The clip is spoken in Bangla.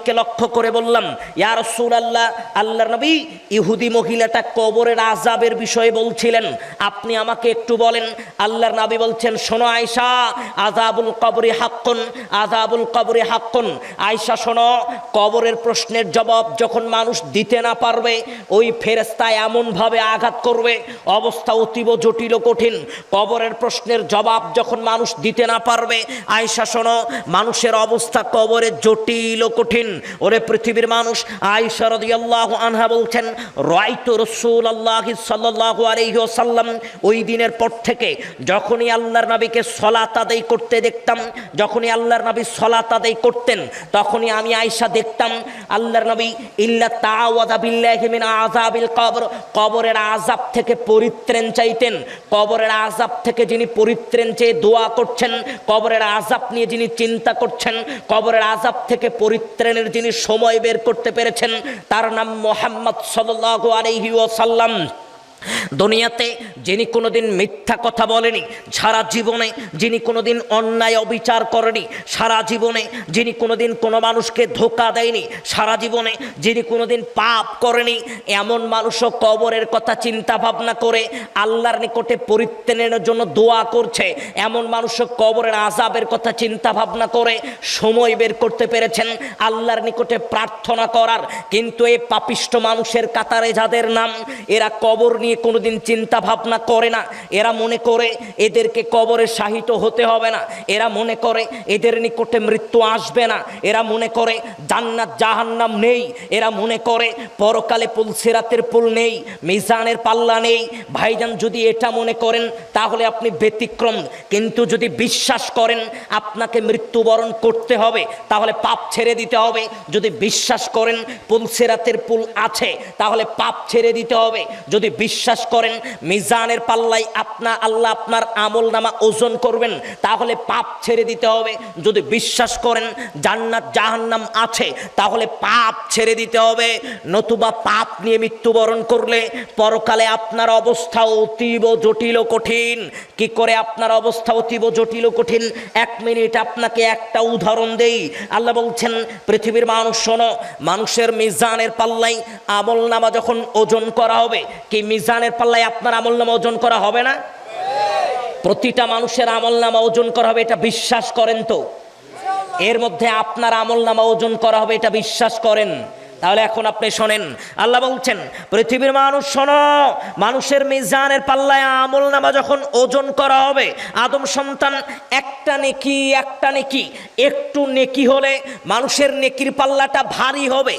নবীকে লক্ষ্য করে বললাম, ইয়া রাসূলুল্লাহ, আল্লাহর নবী ইহুদি মহিলাটা কবরের আযাবের বিষয়ে বলছিলেন, আপনি আমাকে একটু বলেন। আল্লাহর নবী বলছেন, শোনো আয়েশা, আযাবুল কবরি হাক্কুন, আযাবুল কবরি হাক্কুন। আয়েশা শোনো, কবরের প্রশ্নের জবাব যখন মানুষ দিতে না পারবে, ওই ফেরেশতা এমনভাবে আঘাত করবে, অবস্থা অতীব জটিল ও কঠিন। কবরের প্রশ্নের জবাব যখন মানুষ দিতে না পারবে, আয়েশা শোনো, মানুষের অবস্থা কবরে জটিল ও কঠিন। ওরে পৃথিবীর মানুষ, আয়েশা রাদিয়াল্লাহু আনহা বলছেন, রাআইতু রাসূলুল্লাহ সাল্লাল্লাহু আলাইহি ওয়াসাল্লাম, ওই দিনের পর থেকে যখনই আল্লাহর নবীকে সালাত আদায় করতে দেখতাম, যখনই আল্লাহর নবী সালাত আদায় করতেন, তখনই আমি আয়েশা দেখতাম আল্লাহর নবী ইল্লা তাআওয়াযা বিল্লাহি মিন আযাবিল কবর, কবরের আযাব থেকে পরিত্রাণ চাইতেন। কবরের আযাব থেকে যিনি পরিত্রাণ চেয়ে দোয়া করছেন, কবরের আযাব নিয়ে যিনি চিন্তা করছেন, কবরের আযাব থেকে পরিত্রাণের যিনি সময় বের করতে পেরেছেন, তার নাম মুহাম্মদ সাল্লাল্লাহু আলাইহি ওয়াসাল্লাম। দুনিয়াতে যিনি কোনোদিন মিথ্যা কথা বলেনি, সারা জীবনে যিনি কোনোদিন অন্যায় অবিচার করেনি, সারা জীবনে যিনি কোনোদিন কোনো মানুষকে ধোঁকা দেয়নি, সারা জীবনে যিনি কোনোদিন পাপ করেনি, এমন মানুষও কবরের কথা চিন্তা ভাবনা করে আল্লাহর নিকটে পরিত্রাণের জন্য দোয়া করছে। এমন মানুষও কবরের আযাবের কথা চিন্তা ভাবনা করে সময় বের করতে পেরেছেন আল্লাহর নিকটে প্রার্থনা করার। কিন্তু এই পাপিষ্ঠ মানুষের কাতারে যাদের নাম, এরা কবর নিয়ে কোনোদিন চিন্তা ভাবনা করে না। এরা মনে করে এদেরকে কবরে শাহিত হতে হবে না, এরা মনে করে এদের নিকটে মৃত্যু আসবে না, এরা মনে করে জান্নাত জাহান্নাম নেই, এরা মনে করে পরকালে পুল সিরাতের পুল নেই, মিজানের পাল্লা নেই। ভাইজান, যদি এটা মনে করেন তাহলে আপনি ব্যতিক্রম। কিন্তু যদি বিশ্বাস করেন আপনাকে মৃত্যুবরণ করতে হবে, তাহলে পাপ ছেড়ে দিতে হবে। যদি বিশ্বাস করেন পুল সিরাতের পুল আছে, তাহলে পাপ ছেড়ে দিতে হবে। যদি বিশ্বাস করেন মিজানের পাল্লায় আল্লাহ আপনার আমল নামা ওজন করবেন, তাহলে পাপ ছেড়ে দিতে হবে। যদি বিশ্বাস করেন জান্নাত জাহান্নাম আছে, তাহলে পাপ ছেড়ে দিতে হবে। নতুবা পাপ নিয়ে মৃত্যুবরণ করলে পরকালে আপনার অবস্থা অতীব জটিল ও কঠিন। কি করে আপনার অবস্থা অতীব জটিল ও কঠিন? 1 মিনিট আপনাকে একটা উদাহরণ দেই। আল্লাহ বলছেন, পৃথিবীর মানুষ শোনো, মানুষের মিজানের পাল্লায় আমল নামা যখন ওজন করা হবে, কি মিজানের পাল্লায় আপনার আমলনামা ওজন করা হবে না? প্রতিটা মানুষের আমলনামা ওজন করা হবে, এটা বিশ্বাস করেন তো? এর মধ্যে আপনার আমলনামা ওজন করা হবে, এটা বিশ্বাস করেন? তাহলে এখন আপনি শোনেন, আল্লাহ বলছেন, পৃথিবীর মানুষ শোনো, মানুষের মিজানের পাল্লায় আমলনামা যখন ওজন করা হবে, আদম সন্তান একটা নেকি একটু নেকি হলে মানুষের নেকির পাল্লাটা ভারী হবে।